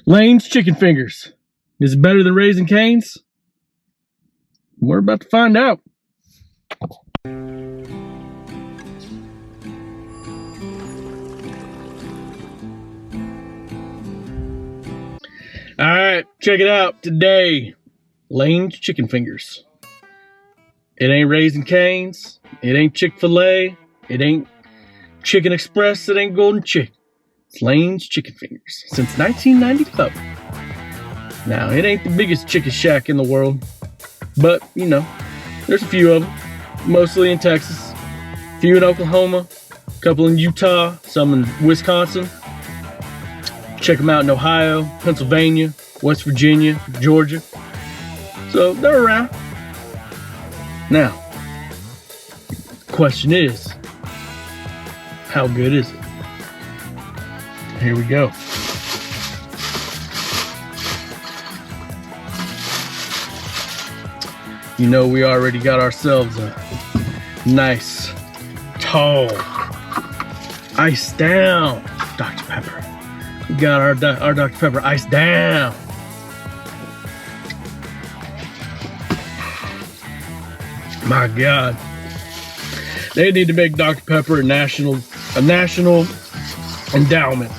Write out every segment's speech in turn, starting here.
Layne's chicken fingers. Is it better than Raising Cane's? We're about to find out. Alright, check it out. Today, Layne's chicken fingers. It ain't Raising Cane's. It ain't Chick-fil-A. It ain't Chicken Express. It ain't Golden Chick. It's Layne's chicken fingers since 1994. Now, it ain't the biggest chicken shack in the world, but, you know, there's a few of them, mostly in Texas, a few in Oklahoma, a couple in Utah, some in Wisconsin. Check them out in Ohio, Pennsylvania, West Virginia, Georgia. So, they're around. Now, the question is, how good is it? Here we go. You know, we already got ourselves a nice, tall, iced down Dr. Pepper. We got our Dr. Pepper iced down. My God. They need to make Dr. Pepper a national endowment.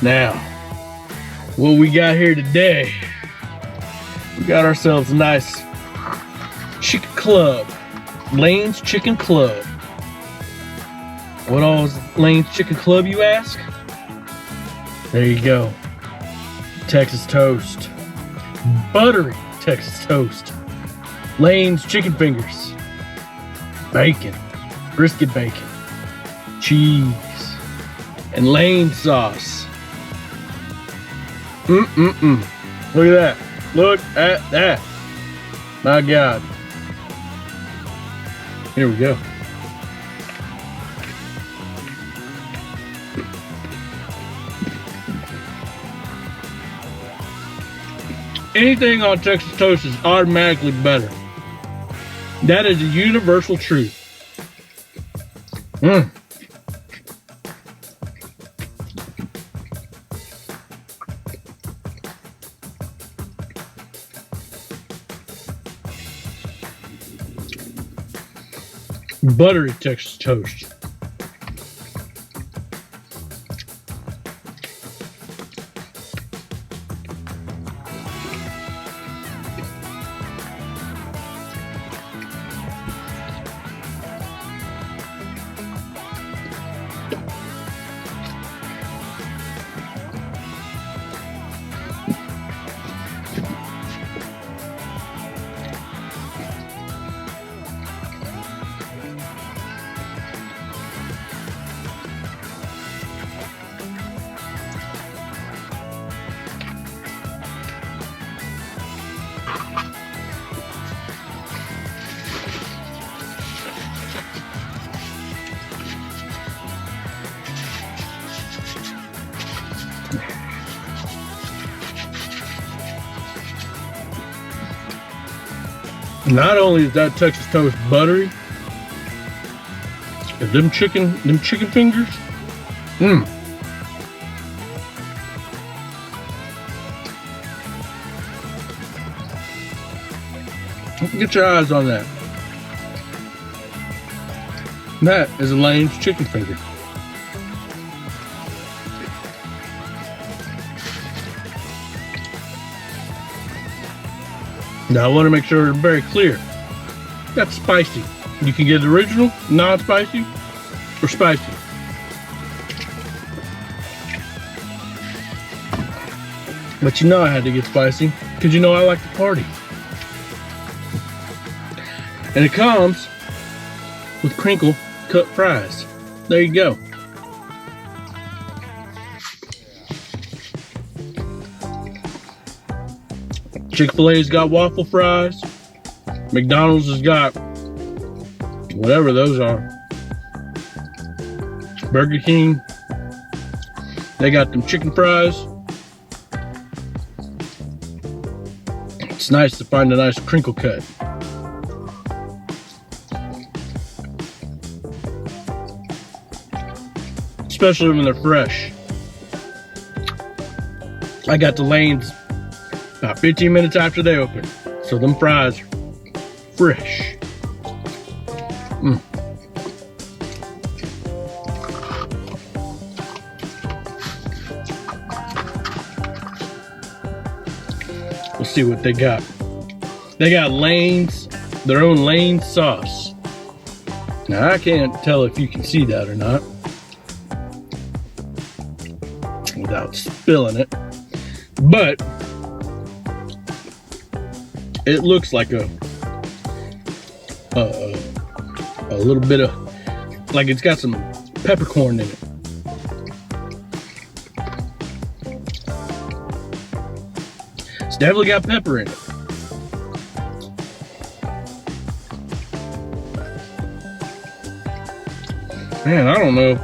Now, what we got here today, we got ourselves a nice chicken club, Layne's Chicken Club. What all is Layne's Chicken Club, you ask? There you go. Texas toast, buttery Texas toast, Layne's chicken fingers, bacon, brisket bacon, cheese, and Layne sauce. Look at that. Look at that. My God. Here we go. Anything on Texas toast is automatically better. That is a universal truth. Buttery Texas toast. Not only is that Texas toast buttery, but them chicken fingers, Get your eyes on that. That is a Layne's chicken finger. Now I want to make sure it's very clear. That's spicy. You can get the original, non-spicy, or spicy. But you know I had to get spicy, because you know I like to party. And it comes with crinkle cut fries. There you go. Chick-fil-A's got waffle fries. McDonald's has got whatever those are. Burger King, they got them chicken fries. It's nice to find a nice crinkle cut. Especially when they're fresh. I got the Laynes about 15 minutes after they open, so them fries are fresh. Let's see what they got. They got Layne's, their own Layne sauce. Now I can't tell if you can see that or not without spilling it, but it looks like a little bit of, like it's got some peppercorn in it. It's definitely got pepper in it. Man, I don't know.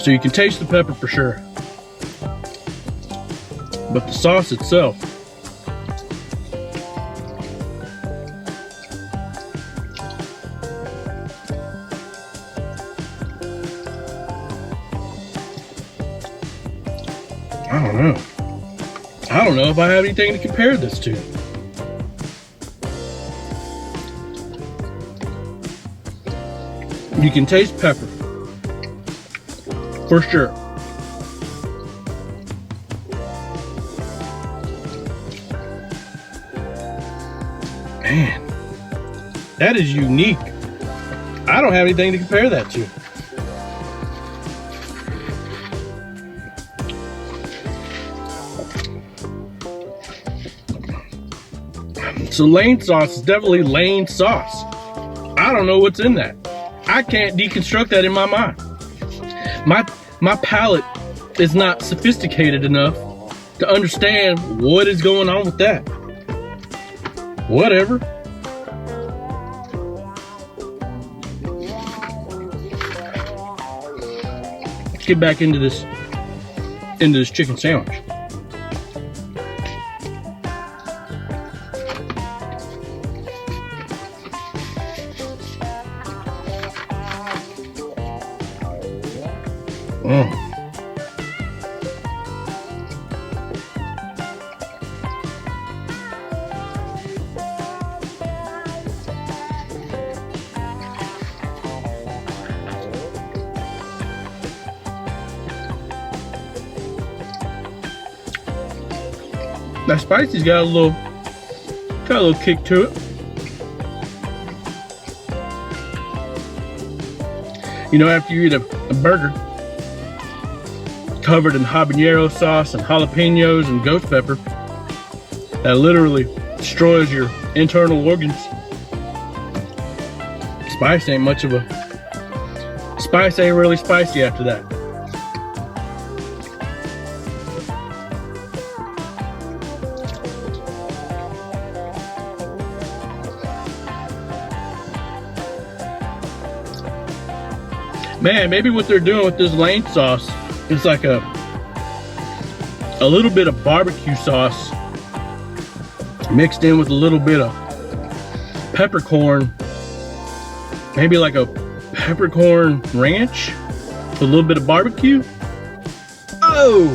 So you can taste the pepper for sure. But the sauce itself, I don't know. I don't know if I have anything to compare this to. You can taste pepper, for sure. Man, that is unique. I don't have anything to compare that to. So Layne sauce is definitely Layne sauce. I don't know what's in that. I can't deconstruct that in my mind. My palate is not sophisticated enough to understand what is going on with that. Whatever. Let's get back into this chicken sandwich. That spicy's got a little kick to it. You know, after you eat a burger covered in habanero sauce and jalapenos and ghost pepper, that literally destroys your internal organs. Spice ain't much of a... Spice ain't really spicy after that. Man, maybe what they're doing with this Layne sauce is like a little bit of barbecue sauce mixed in with a little bit of peppercorn. Maybe like a peppercorn ranch with a little bit of barbecue. Oh,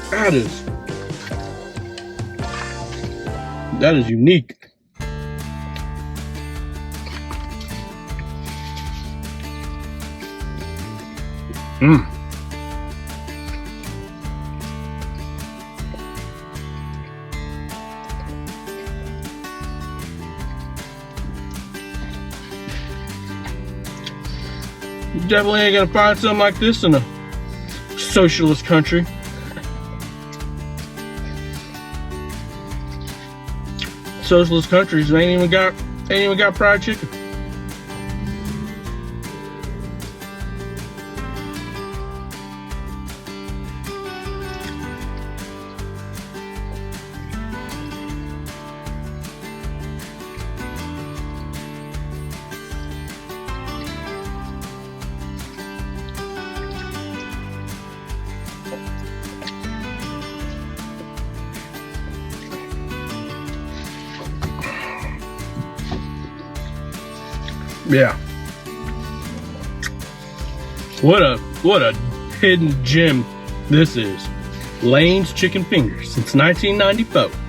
that is unique. You definitely ain't gonna find something like this in a socialist country. Socialist countries ain't even got fried chicken. Yeah. What a hidden gem this is. Layne's chicken fingers since 1994.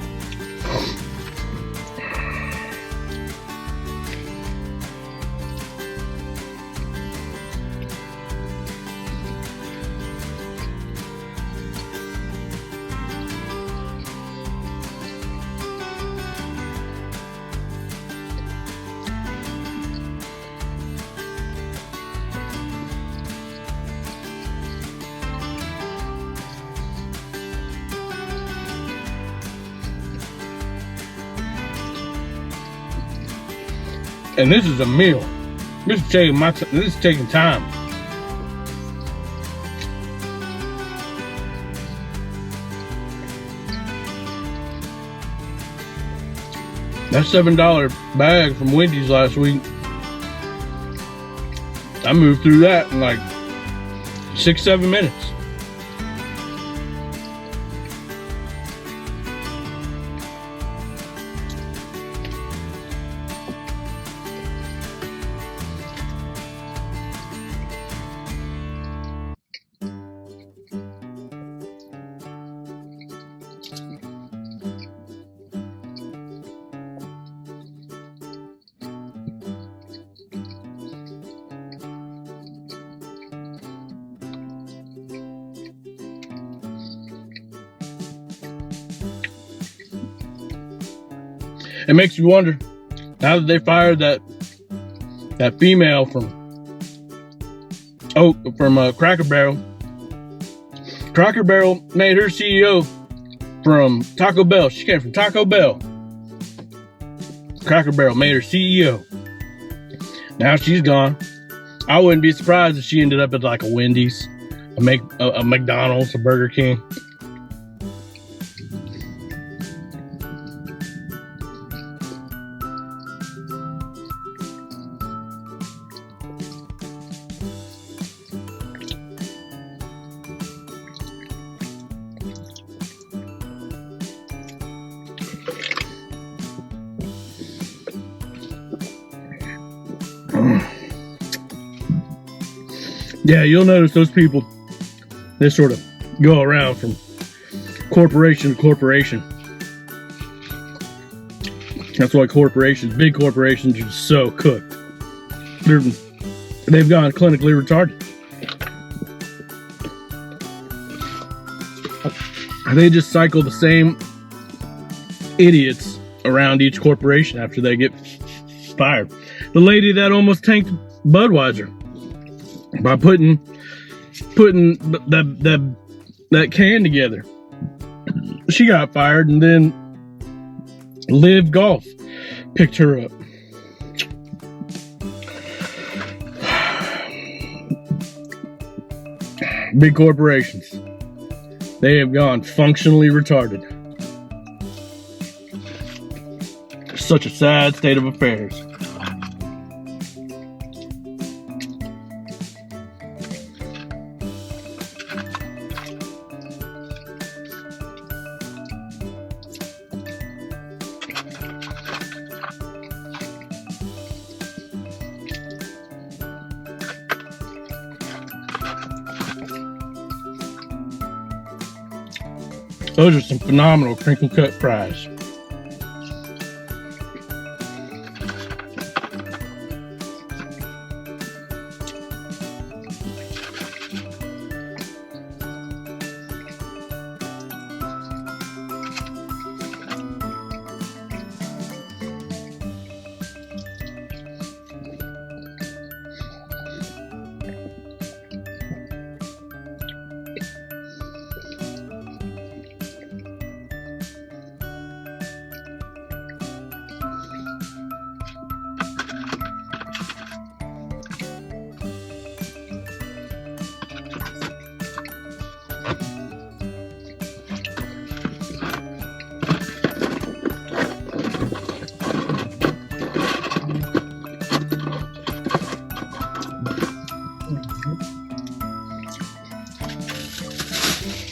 And this is a meal. This is taking time. That $7 bag from Wendy's last week, I moved through that in like 6-7 minutes. It makes you wonder, now that they fired that female from Cracker Barrel. Cracker Barrel made her CEO from Taco Bell. She came from Taco Bell. Cracker Barrel made her CEO. Now she's gone. I wouldn't be surprised if she ended up at like a Wendy's, a McDonald's, a Burger King. Yeah, you'll notice those people, they sort of go around from corporation to corporation. That's why big corporations are so cooked. They've gone clinically retarded. They just cycle the same idiots around each corporation after they get fired. The lady that almost tanked Budweiser by putting that can together, she got fired, and then Live Golf picked her up. Big corporations, they have gone functionally retarded. Such a sad state of affairs. Those are some phenomenal crinkle cut fries.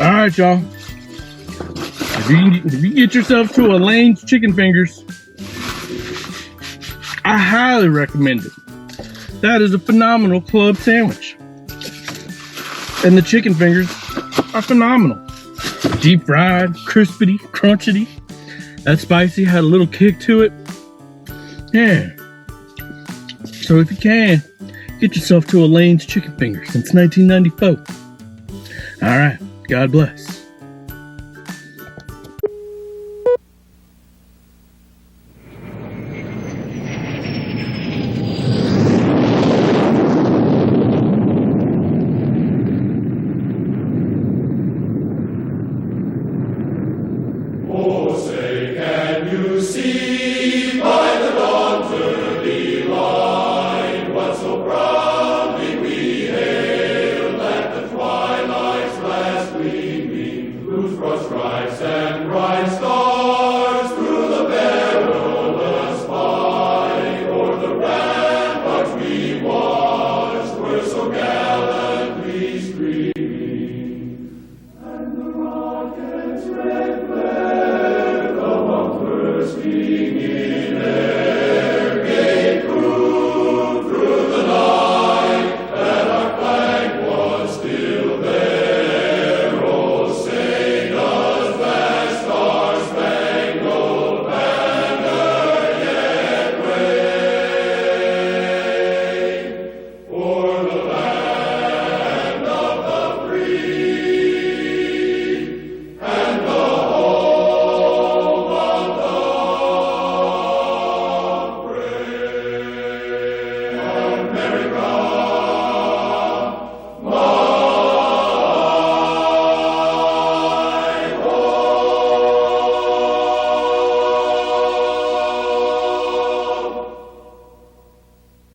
All right, y'all. If you get yourself to a Layne's chicken fingers, I highly recommend it. That is a phenomenal club sandwich. And the chicken fingers are phenomenal. Deep fried, crispity, crunchity. That spicy had a little kick to it. Yeah. So if you can, get yourself to a Layne's chicken finger since 1994. All right. God bless. Oh, say, can you see by the dawn's early light what so proudly we hailed at the twilight's last gleaming, whose broad stripes and bright stars through the perilous fight o'er the ramparts we watched were so gallantly streaming, and the rockets' red glare bursting in